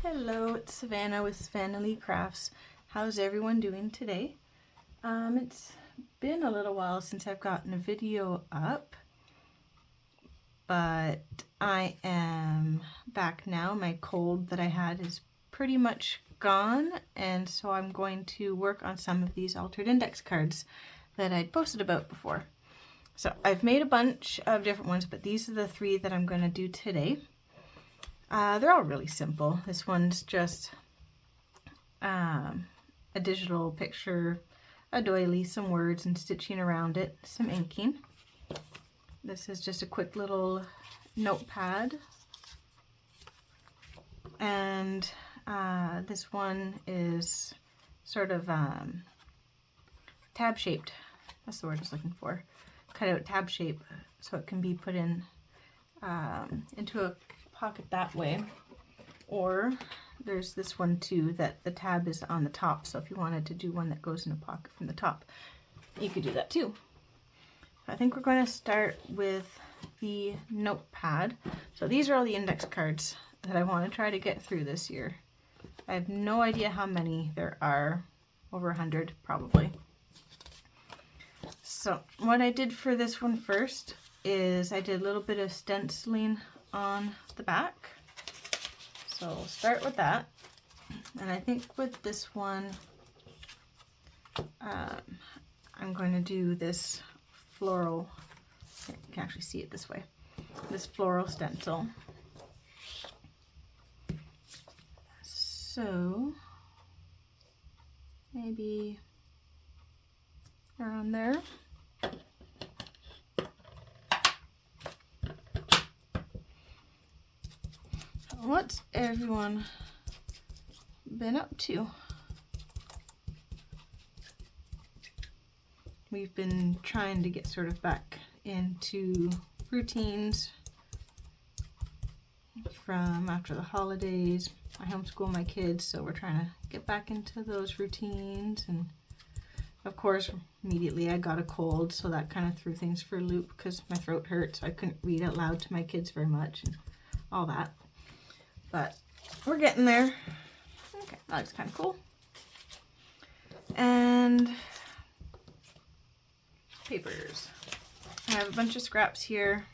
Hello, it's Savannah with Savannah Lee Crafts. How's everyone doing today? It's been a little while since I've gotten a video up, but I am back now. My cold that I had is pretty much gone, and so I'm going to work on some of these altered index cards that I'd posted about before. So I've made a bunch of different ones, but these are the three that I'm going to do today. They're all really simple. This one's just a digital picture, a doily, some words and stitching around it, some inking. This is just a quick little notepad. And this one is sort of tab shaped. That's the word I was looking for. Cut out tab shape so it can be put in into a pocket that way. Or there's this one too that the tab is on the top, so if you wanted to do one that goes in a pocket from the top, you could do that too. I think we're going to start with the notepad. So these are all the index cards that I want to try to get through this year. I have no idea how many there are, over 100 probably. So what I did for this one first is I did a little bit of stenciling on the back. So we'll start with that. And I think with this one, I'm going to do this floral, you can actually see it this way, this floral stencil. So maybe around there. What's everyone been up to? We've been trying to get sort of back into routines from after the holidays. I homeschool my kids, so we're trying to get back into those routines. And of course, immediately I got a cold, so that kind of threw things for a loop because my throat hurt, so I couldn't read out loud to my kids very much and all that. But we're getting there. Okay, that looks kind of cool. And papers. I have a bunch of scraps here.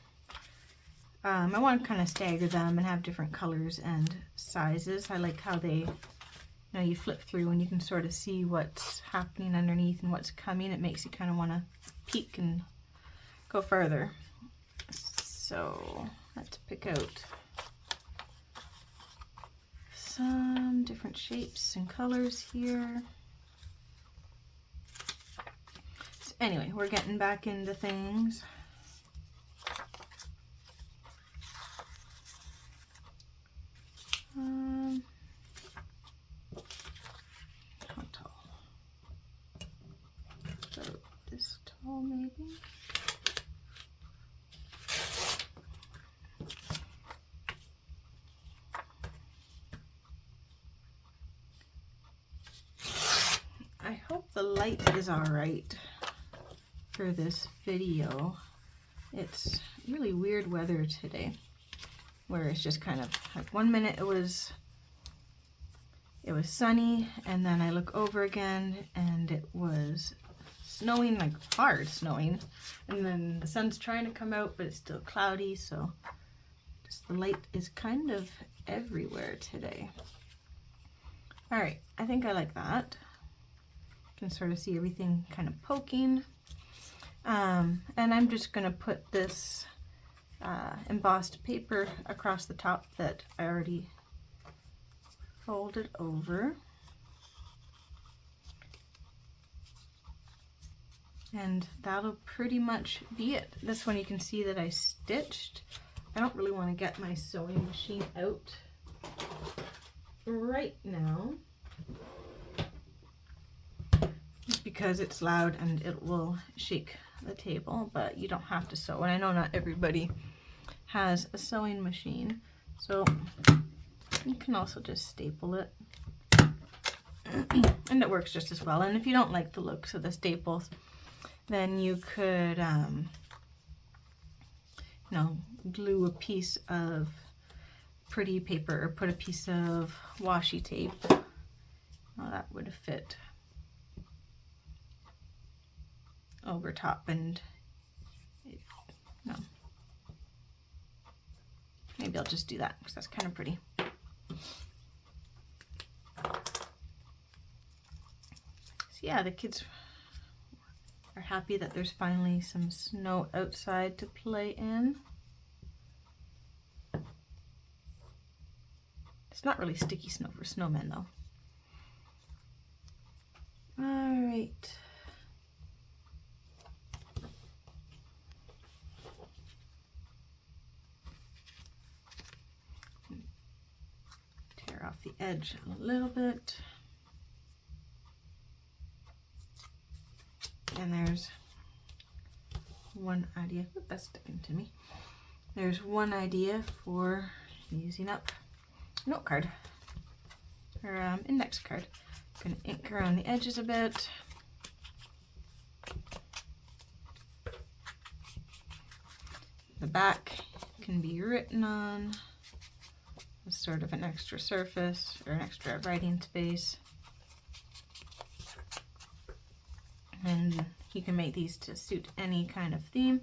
I want to kind of stagger them and have different colors and sizes. I like how they, you flip through and you can sort of see what's happening underneath and what's coming. It makes you kind of want to peek and go further. So let's pick out some different shapes and colors here. So anyway, we're getting back into things. How tall? About this tall, maybe. I hope the light is all right for this video. It's really weird weather today, where it's just kind of like 1 minute it was sunny, and then I look over again and it was snowing, like hard snowing, and then the sun's trying to come out but it's still cloudy, so just the light is kind of everywhere today. All right, I think I like that. You can sort of see everything kind of poking. And I'm just going to put this embossed paper across the top that I already folded over. And that'll pretty much be it. This one you can see that I stitched. I don't really want to get my sewing machine out right now, just because it's loud and it will shake the table, but you don't have to sew. And I know not everybody has a sewing machine, so you can also just staple it and it works just as well. And if you don't like the looks of the staples, then you could glue a piece of pretty paper or put a piece of washi tape. Well, that would have fit over top, and no. Maybe I'll just do that because that's kind of pretty. So yeah, the kids are happy that there's finally some snow outside to play in. It's not really sticky snow for snowmen though. All right. Tear off the edge a little bit. And there's one idea. Ooh, that's sticking to me. There's one idea for using up a note card or index card. I'm going to ink around the edges a bit. The back can be written on as sort of an extra surface or an extra writing space. And you can make these to suit any kind of theme.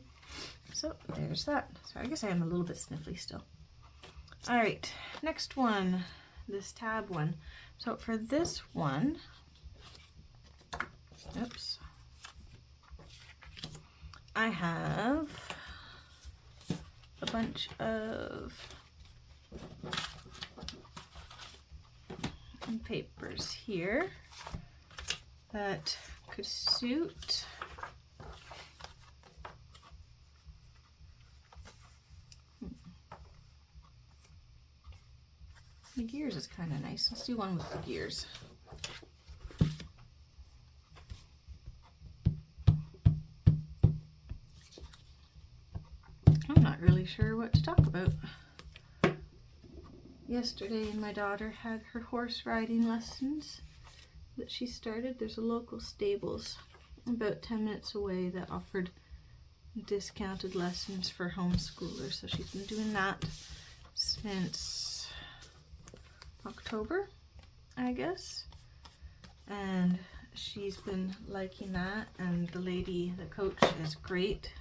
So there's that. So I guess I am a little bit sniffly still. All right, next one, this tab one. So for this one, oops, I have a bunch of papers here that could suit the gears is kind of nice. Let's do one with the gears. I'm not really sure what to talk about. Yesterday my daughter had her horse riding lessons that she started. There's a local stables about 10 minutes away that offered discounted lessons for homeschoolers. So she's been doing that since October, I guess. And she's been liking that, and the lady, the coach, is great.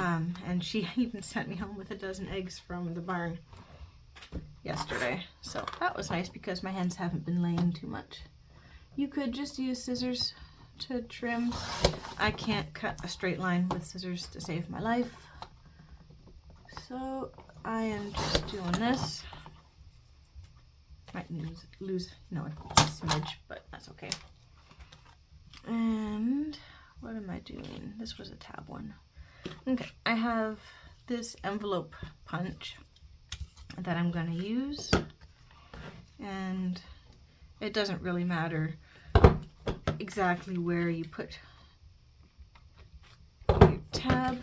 And she even sent me home with a dozen eggs from the barn yesterday. So that was nice because my hens haven't been laying too much. You could just use scissors to trim. I can't cut a straight line with scissors to save my life. So I am just doing this. Might lose a smidge, but that's okay. And what am I doing? This was a tab one. Okay, I have this envelope punch that I'm going to use, and it doesn't really matter exactly where you put your tab.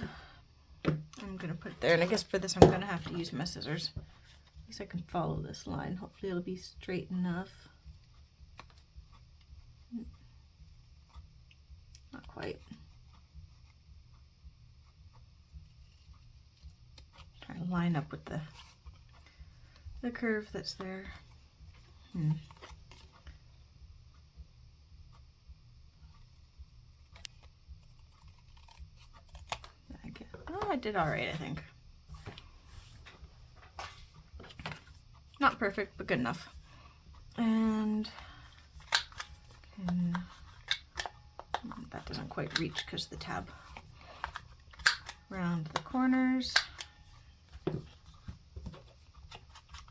I'm going to put it there, and I guess for this I'm going to have to use my scissors. At least I can follow this line. Hopefully it'll be straight enough. Not quite. Trying to line up with the curve that's there. I did all right, I think. Not perfect, but good enough. And that doesn't quite reach because the tab. Round the corners.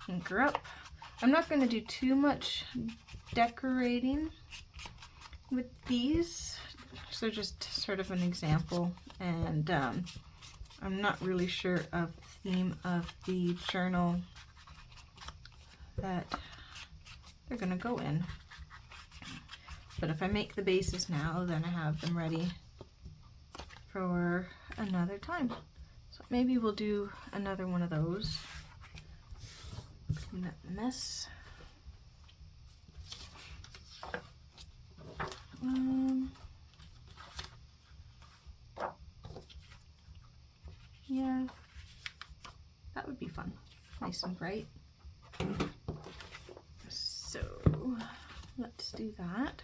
Ink her up. I'm not going to do too much decorating with these. So just sort of an example, and I'm not really sure of the theme of the journal that they're going to go in. But if I make the bases now, then I have them ready for another time. So maybe we'll do another one of those. Clean up the mess. Yeah, that would be fun. Nice nice and bright. So let's do that.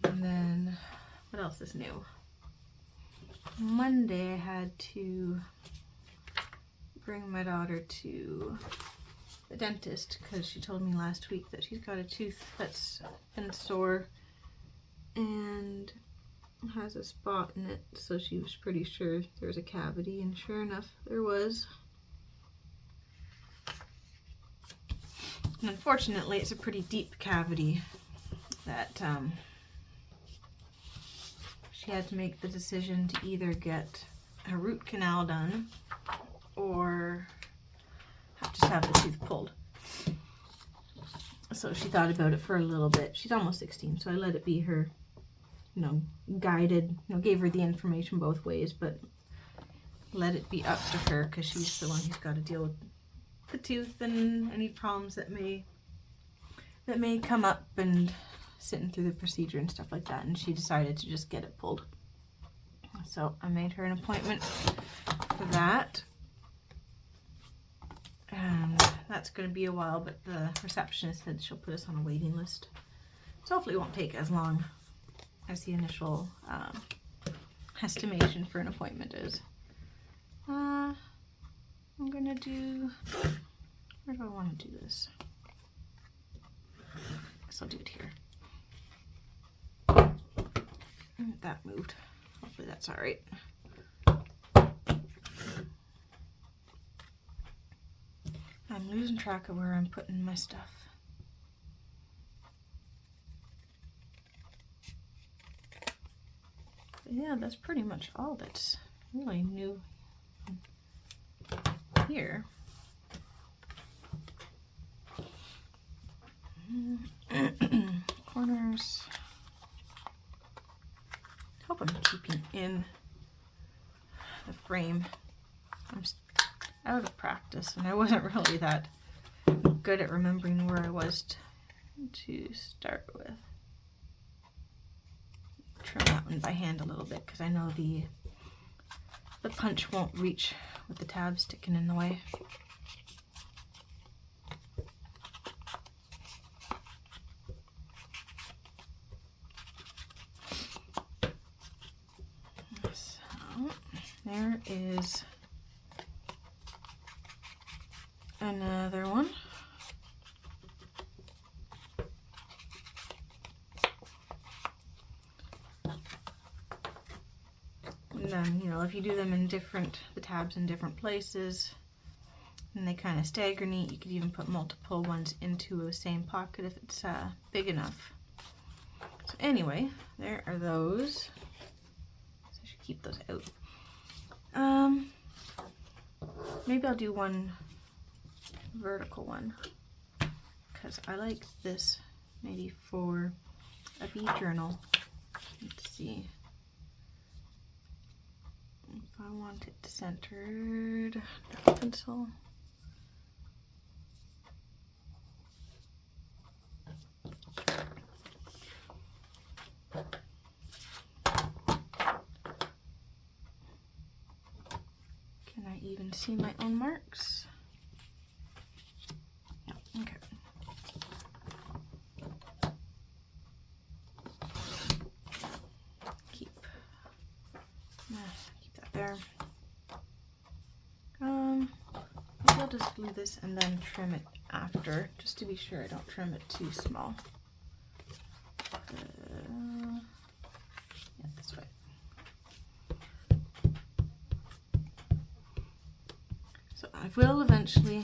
And then what else is new? Monday I had to bring my daughter to the dentist because she told me last week that she's got a tooth that's been sore and has a spot in it, so she was pretty sure there was a cavity, and sure enough there was. And unfortunately it's a pretty deep cavity that she had to make the decision to either get a root canal done or just have the tooth pulled. So she thought about it for a little bit. She's almost 16, so I let it be her, guided, gave her the information both ways, but let it be up to her because she's the one who's got to deal with the tooth and any problems that may come up and sitting through the procedure and stuff like that. And she decided to just get it pulled. So I made her an appointment for that. And that's going to be a while, but the receptionist said she'll put us on a waiting list. So hopefully it won't take as long as the initial estimation for an appointment is. I'm going to do, where do I want to do this? I guess I'll do it here. That moved. Hopefully that's all right. I'm losing track of where I'm putting my stuff. But yeah, that's pretty much all that's really new here. Corners. Hope I'm keeping in the frame. I'm out of practice, and I wasn't really that good at remembering where I was to start with. Trim that one by hand a little bit because I know the punch won't reach with the tab sticking in the way. So there is another one. And then, if you do them in the tabs in different places, and they kind of stagger neat, you could even put multiple ones into the same pocket if it's big enough. So anyway, there are those. So I should keep those out. Maybe I'll do one vertical one because I like this maybe for a bee journal. Let's see if I want it centered. Pencil. Can I even see my own marks? No, okay. Keep that there. Maybe I'll just glue this and then trim it after, just to be sure I don't trim it too small. Yeah, this way. So I will eventually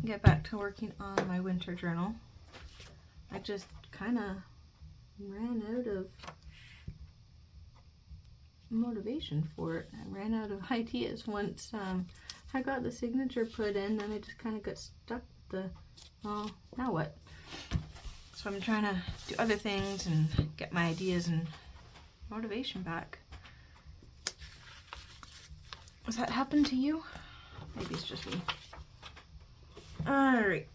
get back to working on my winter journal. I just kind of ran out of motivation for it. I ran out of ideas once I got the signature put in, then I just kind of got stuck with the, well, now what? So I'm trying to do other things and get my ideas and motivation back. Has that happened to you? Maybe it's just me. Alright,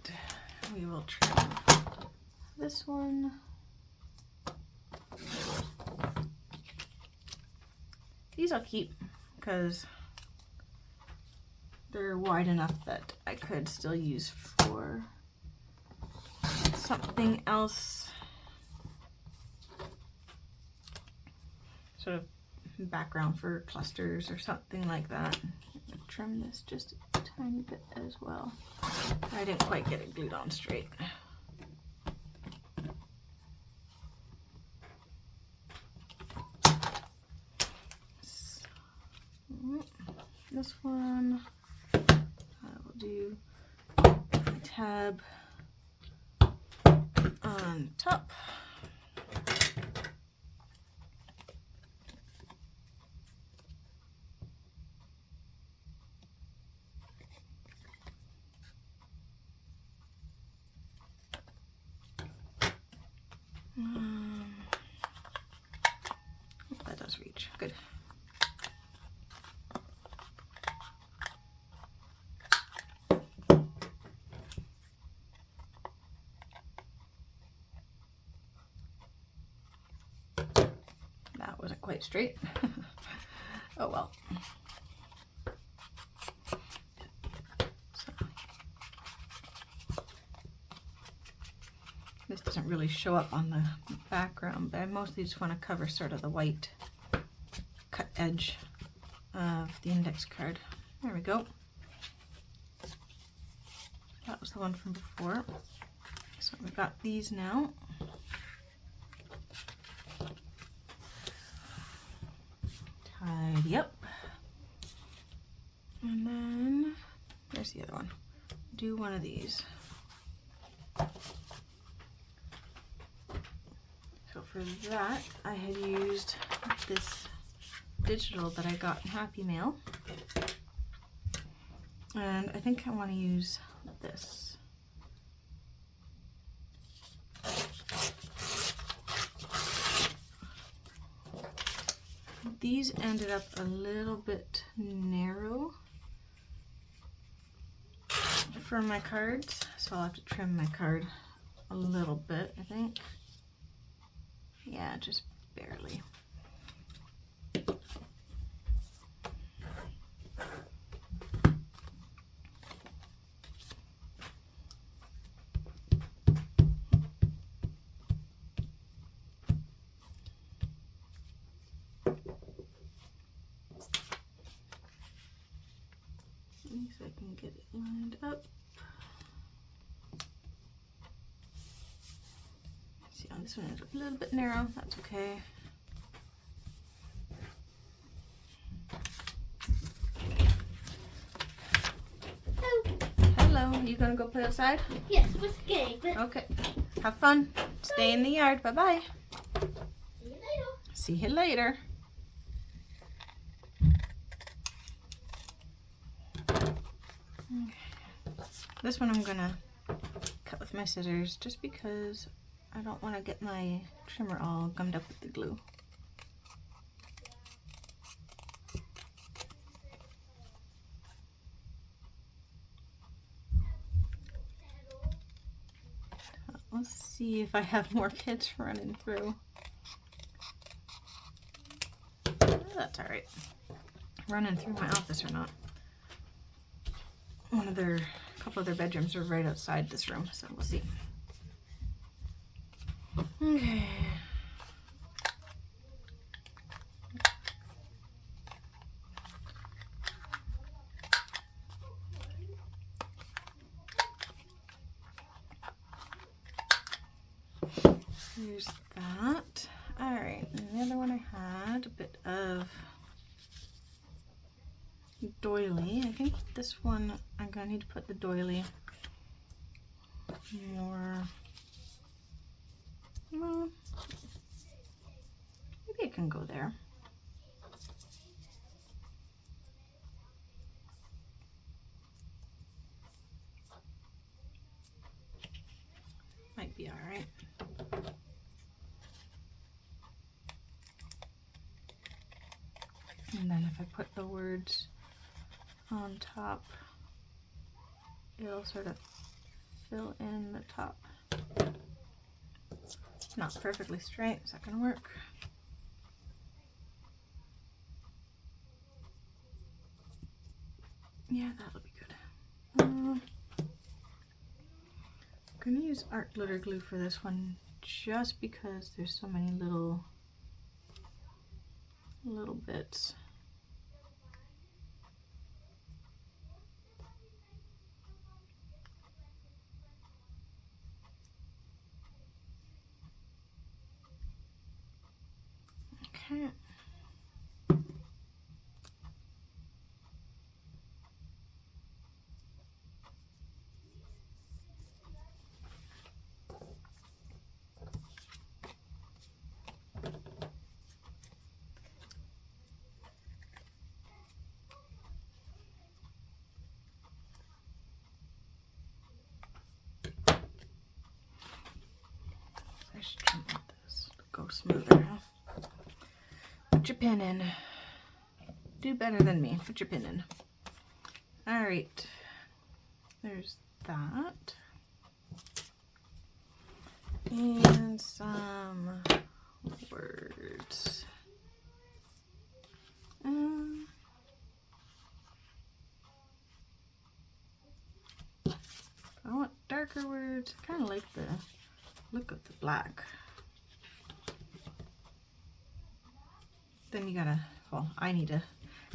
we will trim this one. These I'll keep because they're wide enough that I could still use for something else. Sort of background for clusters or something like that. I'll trim this just a tiny bit as well. I didn't quite get it glued on straight. This one I will do a tab on top. That does reach. Good. That wasn't quite straight. Oh well. So, this doesn't really show up on the background, but I mostly just want to cover sort of the white cut edge of the index card. There we go. That was the one from before. So we've got these now. Tidy up. And then there's the other one. Do one of these. So for that, I had used this digital that I got in Happy Mail. And I think I want to use this. These ended up a little bit narrow for my cards, so I'll have to trim my card a little bit, I think. Yeah, just barely. At least I can get it lined up. See, on this one it's a little bit narrow. That's okay. Hello. Are you gonna go play outside? Yes, with Gabe. Okay. Have fun. Stay in the yard. Bye-bye. See you later. See you later. This one I'm gonna cut with my scissors just because I don't want to get my trimmer all gummed up with the glue. Let's see if I have more kids running through. That's all right. Running through my office or not. A couple of their bedrooms are right outside this room, so we'll see. Okay. Here's that. All right, and the other one I had a bit of doily. I think this one I'm gonna need to put the doily more. Well, maybe it can go there. Might be all right. And then if I put the words on top, it'll sort of fill in the top. Not perfectly straight. Is that gonna work? Yeah, that'll be good. I'm gonna use art glitter glue for this one just because there's so many little bits. Okay. I should trim this to go smoother. Put your pin in. Do better than me. Put your pin in. All right. There's that. And some words. I want darker words. I kind of like the look of the black. Then you gotta, well, I need to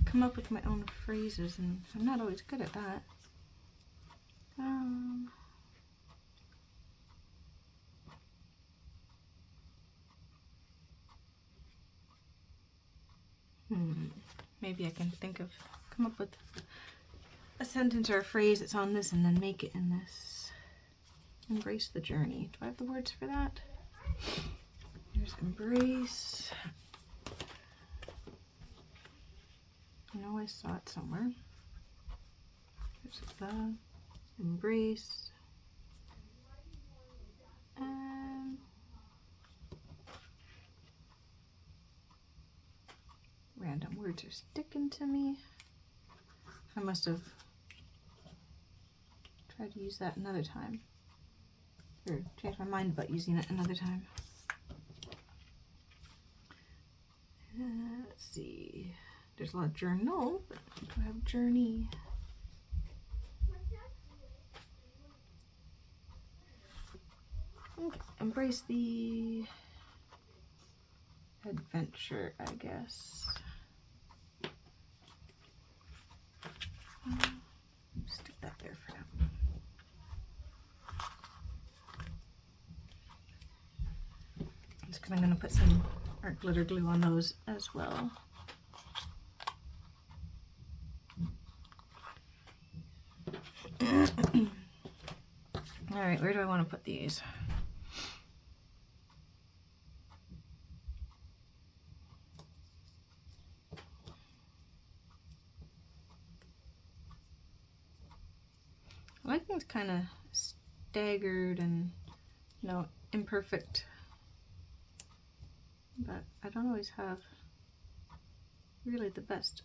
come up with my own phrases, and I'm not always good at that. Maybe I can come up with a sentence or a phrase that's on this and then make it in this. Embrace the journey. Do I have the words for that? There's embrace. I know I saw it somewhere. There's the embrace. Random words are sticking to me. I must have tried to use that another time. Or changed my mind about using it another time. Let's see. There's a lot of journal, but do I have journey? Okay. Embrace the adventure, I guess. Stick that there for now. Just because I'm going to put some art glitter glue on those as well. All right, where do I want to put these? I like things kind of staggered and, you know, imperfect, but I don't always have really the best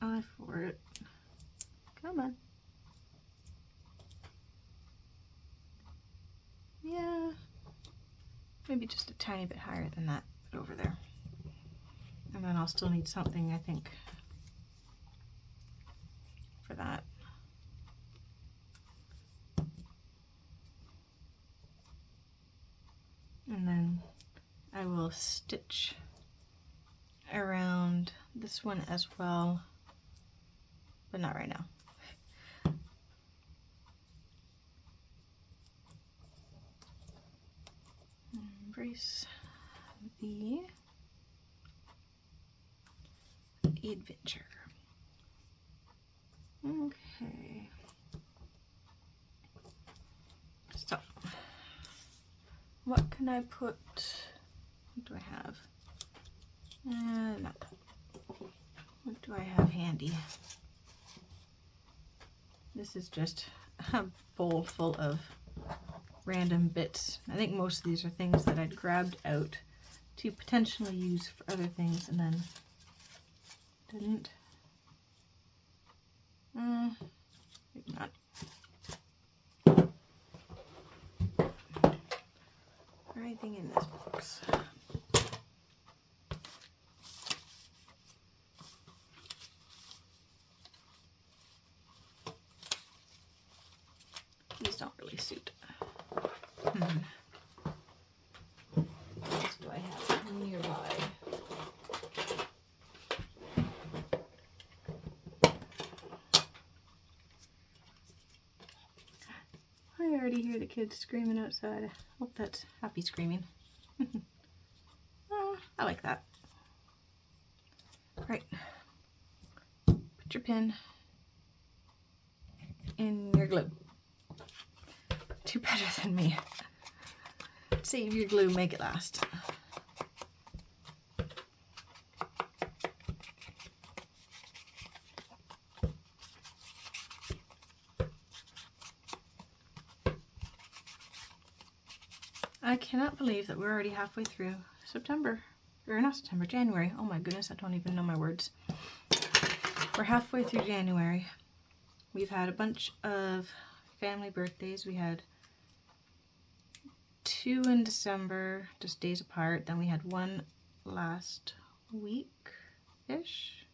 eye for it. Come on. Yeah, maybe just a tiny bit higher than that, but over there. And then I'll still need something, I think, for that. And then I will stitch around this one as well, but not right now. Embrace the adventure. Okay. So, what can I put? What do I have? Not that. What do I have handy? This is just a bowl full of random bits. I think most of these are things that I'd grabbed out to potentially use for other things and then didn't. Maybe not. Or anything in this box. kids screaming outside. I hope that's happy screaming. I like that. Right. Put your pin in your glue. Do better than me. Save your glue, make it last. I cannot believe that we're already halfway through September. Or not September, January. Oh my goodness, I don't even know my words. We're halfway through January. We've had a bunch of family birthdays. We had 2 in December, just days apart. Then we had one last week-ish.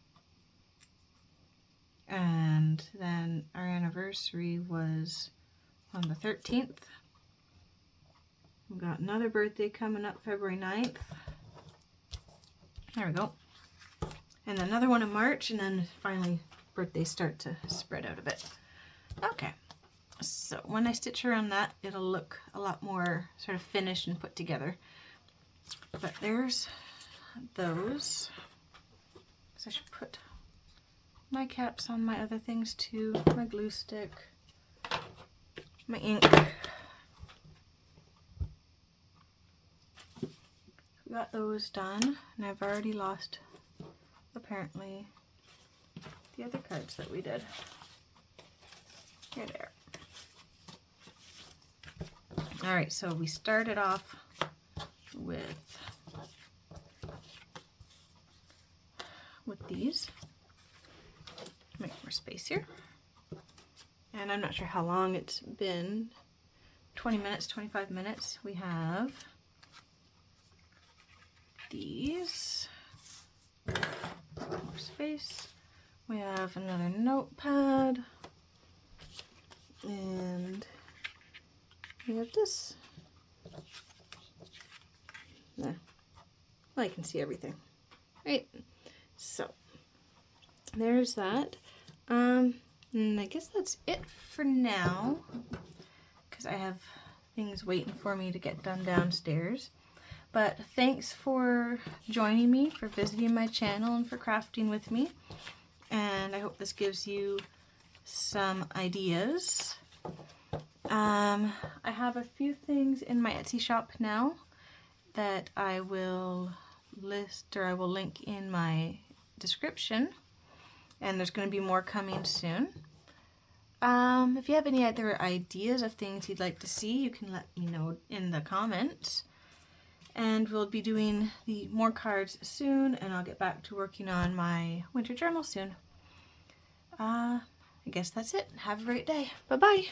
And then our anniversary was on the 13th. We've got another birthday coming up February 9th. There we go. And another one in March, and then finally birthdays start to spread out a bit. Okay, so when I stitch around that, it'll look a lot more sort of finished and put together. But there's those. So I should put my caps on my other things too. My glue stick, my ink. Got those done, and I've already lost apparently the other cards that we did. Here they are. Alright, so we started off with these. Make more space here. And I'm not sure how long it's been. 20 minutes, 25 minutes. We have these. More space. We have another notepad. And we have this. There. Well, I can see everything. Right. So there's that. And I guess that's it for now, because I have things waiting for me to get done downstairs. But thanks for joining me, for visiting my channel, and for crafting with me. And I hope this gives you some ideas. I have a few things in my Etsy shop now that I will list, or I will link in my description. And there's going to be more coming soon. If you have any other ideas of things you'd like to see, you can let me know in the comments. And we'll be doing more cards soon, and I'll get back to working on my winter journal soon. I guess that's it. Have a great day. Bye-bye.